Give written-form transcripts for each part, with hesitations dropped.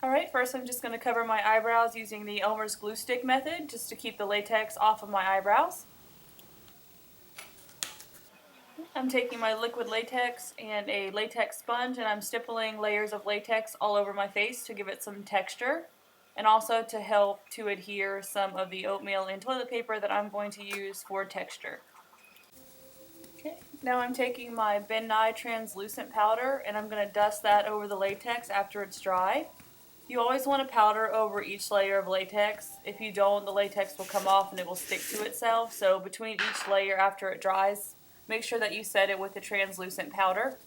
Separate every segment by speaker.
Speaker 1: Alright, first I'm just going to cover my eyebrows using the Elmer's glue stick method just to keep the latex off of my eyebrows. I'm taking my liquid latex and a latex sponge and I'm stippling layers of latex all over my face to give it some texture and also to help to adhere some of the oatmeal and toilet paper that I'm going to use for texture. Okay, now I'm taking my Ben Nye translucent powder and I'm going to dust that over the latex after it's dry. You always want to powder over each layer of latex. If you don't, the latex will come off and it will stick to itself. So between each layer after it dries, make sure that you set it with the translucent powder.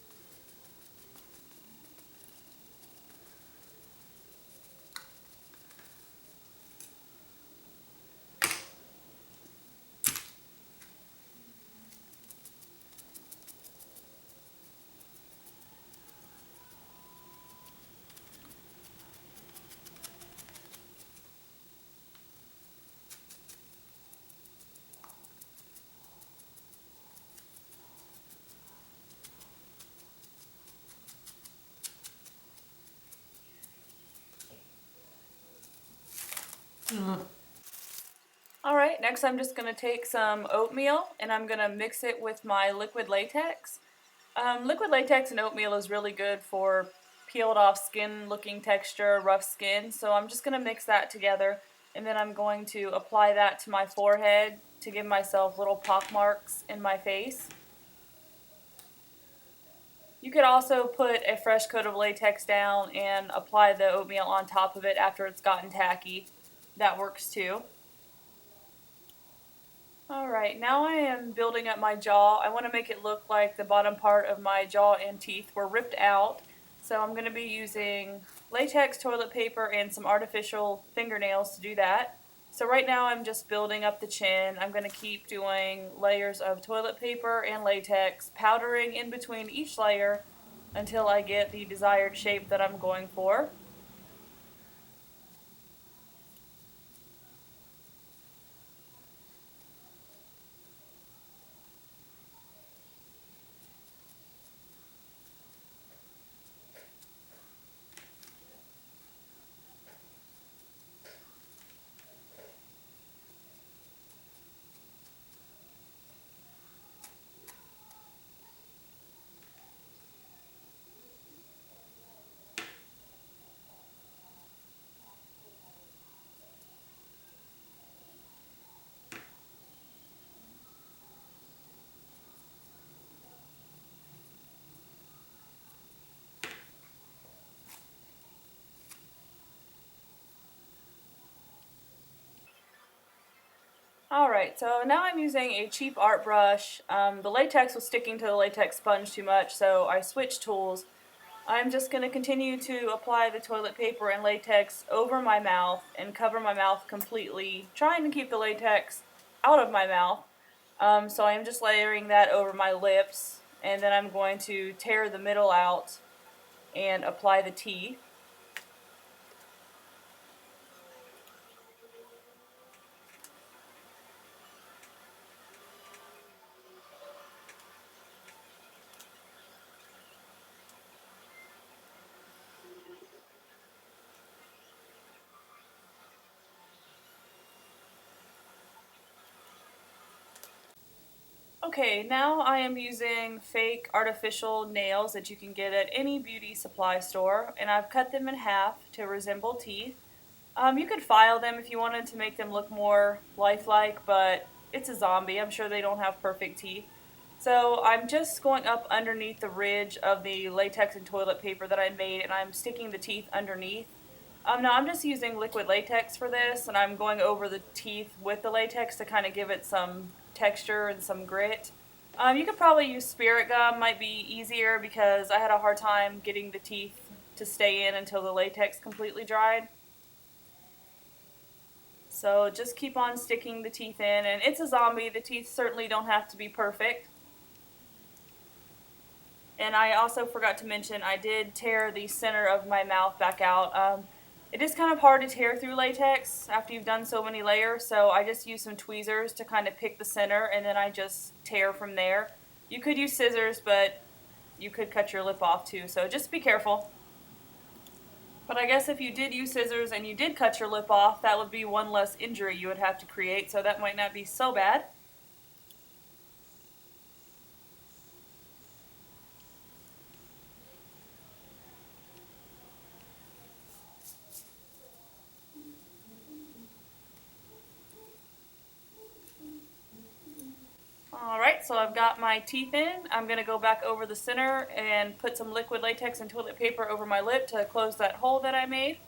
Speaker 1: Alright, next I'm just going to take some oatmeal and I'm going to mix it with my liquid latex. Liquid latex and oatmeal is really good for peeled off skin looking texture, rough skin, so I'm just going to mix that together and then I'm going to apply that to my forehead to give myself little pock marks in my face. You could also put a fresh coat of latex down and apply the oatmeal on top of it after it's gotten tacky. That works too. Alright, now I am building up my jaw. I want to make it look like the bottom part of my jaw and teeth were ripped out. So I'm going to be using latex, toilet paper, and some artificial fingernails to do that. So right now I'm just building up the chin. I'm going to keep doing layers of toilet paper and latex, powdering in between each layer until I get the desired shape that I'm going for. Alright, so now I'm using a cheap art brush. The latex was sticking to the latex sponge too much, so I switched tools. I'm just going to continue to apply the toilet paper and latex over my mouth and cover my mouth completely, trying to keep the latex out of my mouth. So I'm just layering that over my lips, and then I'm going to tear the middle out and apply the teeth. Okay, now I am using fake artificial nails that you can get at any beauty supply store, and I've cut them in half to resemble teeth. You could file them if you wanted to make them look more lifelike, but it's a zombie. I'm sure they don't have perfect teeth. So I'm just going up underneath the ridge of the latex and toilet paper that I made, and I'm sticking the teeth underneath. Now I'm just using liquid latex for this, and I'm going over the teeth with the latex to kind of give it some texture and some grit. You could probably use spirit gum, might be easier because I had a hard time getting the teeth to stay in until the latex completely dried. So just keep on sticking the teeth in, and it's a zombie. The teeth certainly don't have to be perfect. And I also forgot to mention I did tear the center of my mouth back out. It is kind of hard to tear through latex after you've done so many layers, so I just use some tweezers to kind of pick the center, and then I just tear from there. You could use scissors, but you could cut your lip off too, so just be careful. But I guess if you did use scissors and you did cut your lip off, that would be one less injury you would have to create, so that might not be so bad. Alright, so I've got my teeth in. I'm going to go back over the center and put some liquid latex and toilet paper over my lip to close that hole that I made.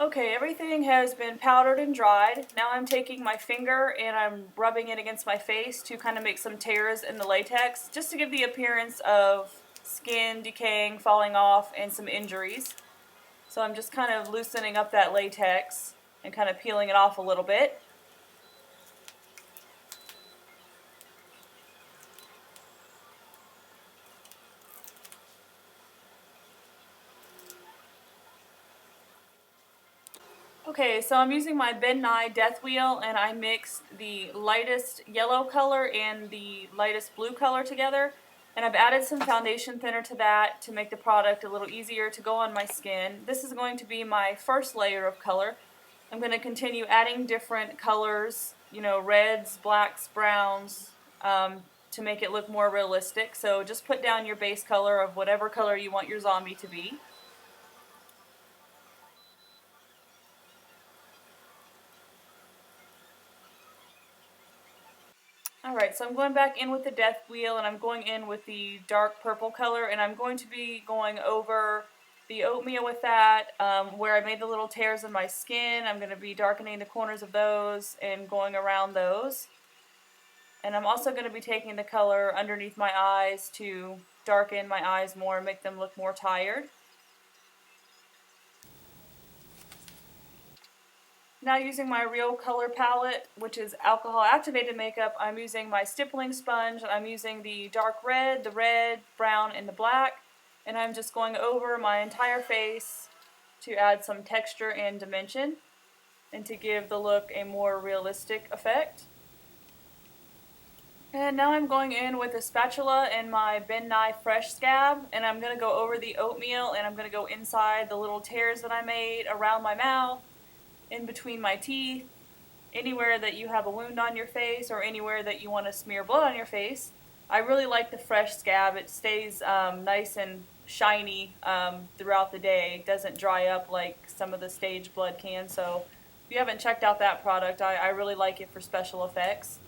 Speaker 1: Okay, everything has been powdered and dried. Now I'm taking my finger and I'm rubbing it against my face to kind of make some tears in the latex, just to give the appearance of skin decaying, falling off, and some injuries. So I'm just kind of loosening up that latex and kind of peeling it off a little bit. Okay, so I'm using my Ben Nye Death Wheel, and I mixed the lightest yellow color and the lightest blue color together. And I've added some foundation thinner to that to make the product a little easier to go on my skin. This is going to be my first layer of color. I'm going to continue adding different colors, you know, reds, blacks, browns, to make it look more realistic. So just put down your base color of whatever color you want your zombie to be. Alright, so I'm going back in with the death wheel and I'm going in with the dark purple color, and I'm going to be going over the oatmeal with that, where I made the little tears in my skin. I'm going to be darkening the corners of those and going around those. And I'm also going to be taking the color underneath my eyes to darken my eyes more and make them look more tired. Now using my Real Color palette, which is alcohol activated makeup, I'm using my stippling sponge. I'm using the dark red, the red, brown, and the black. And I'm just going over my entire face to add some texture and dimension and to give the look a more realistic effect. And now I'm going in with a spatula and my Ben Nye Fresh Scab, and I'm going to go over the oatmeal and I'm going to go inside the little tears that I made around my mouth, in between my teeth, anywhere that you have a wound on your face or anywhere that you want to smear blood on your face. I really like the Fresh Scab. It stays nice and shiny throughout the day. It doesn't dry up like some of the stage blood can. So if you haven't checked out that product, I really like it for special effects.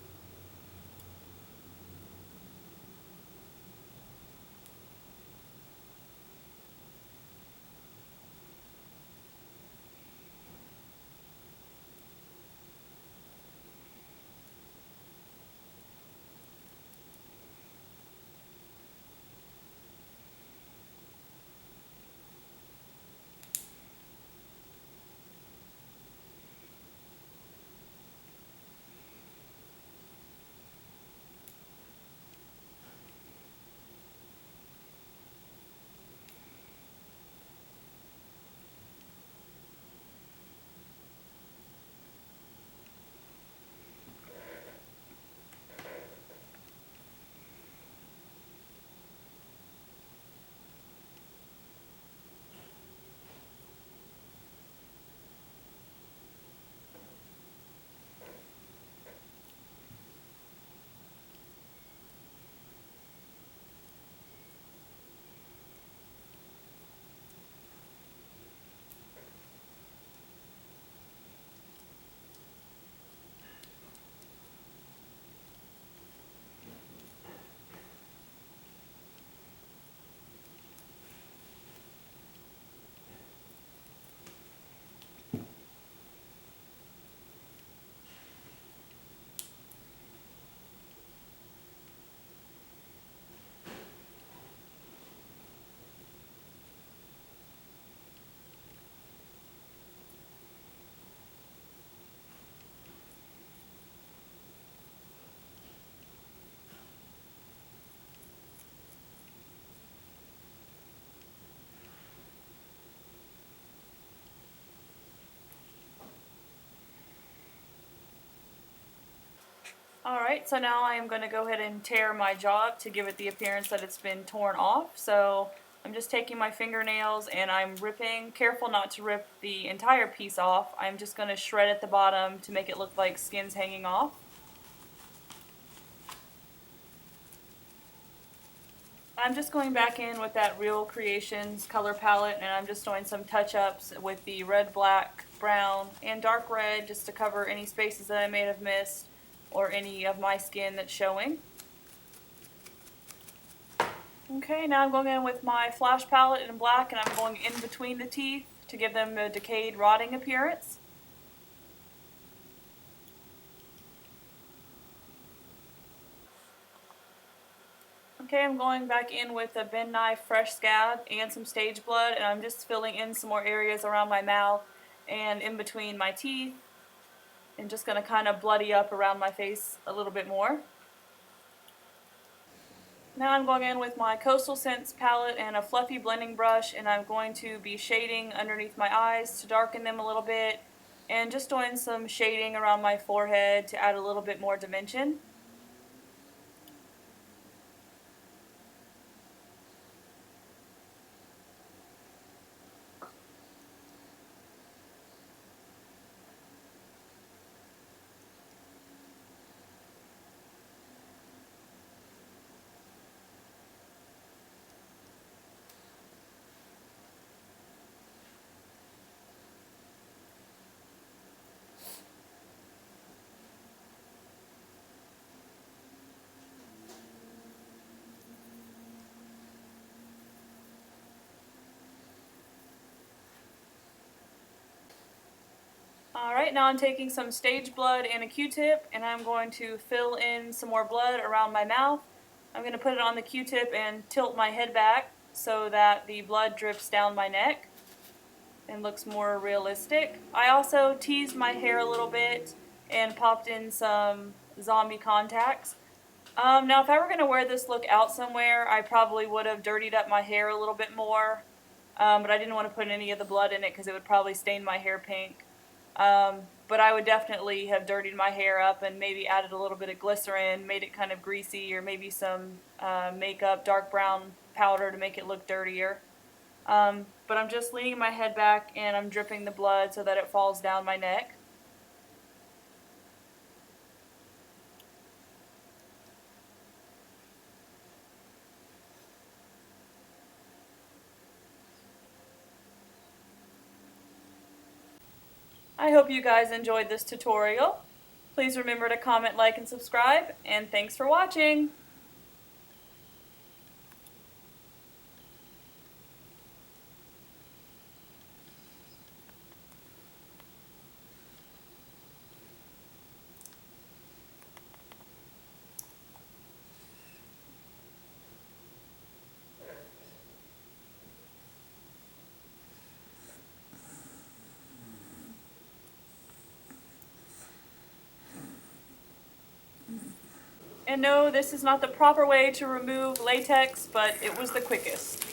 Speaker 1: Alright, so now I am going to go ahead and tear my jaw up to give it the appearance that it's been torn off. So I'm just taking my fingernails and I'm ripping, careful not to rip the entire piece off. I'm just going to shred at the bottom to make it look like skin's hanging off. I'm just going back in with that Real Creations color palette and I'm just doing some touch-ups with the red, black, brown, and dark red just to cover any spaces that I may have missed or any of my skin that's showing. Okay, now I'm going in with my flash palette in black and I'm going in between the teeth to give them a decayed, rotting appearance. Okay, I'm going back in with a bend knife, fresh scab, and some stage blood, and I'm just filling in some more areas around my mouth and in between my teeth, and just going to kind of bloody up around my face a little bit more. Now I'm going in with my Coastal Scents palette and a fluffy blending brush, and I'm going to be shading underneath my eyes to darken them a little bit, and just doing some shading around my forehead to add a little bit more dimension. Alright, now I'm taking some stage blood and a Q-tip and I'm going to fill in some more blood around my mouth. I'm going to put it on the Q-tip and tilt my head back so that the blood drips down my neck and looks more realistic. I also teased my hair a little bit and popped in some zombie contacts. Now if I were going to wear this look out somewhere, I probably would have dirtied up my hair a little bit more, but I didn't want to put any of the blood in it because it would probably stain my hair pink. But I would definitely have dirtied my hair up and maybe added a little bit of glycerin, made it kind of greasy, or maybe some makeup, dark brown powder to make it look dirtier. But I'm just leaning my head back and I'm dripping the blood so that it falls down my neck. I hope you guys enjoyed this tutorial. Please remember to comment, like, and subscribe, and thanks for watching! And no, this is not the proper way to remove latex, but it was the quickest.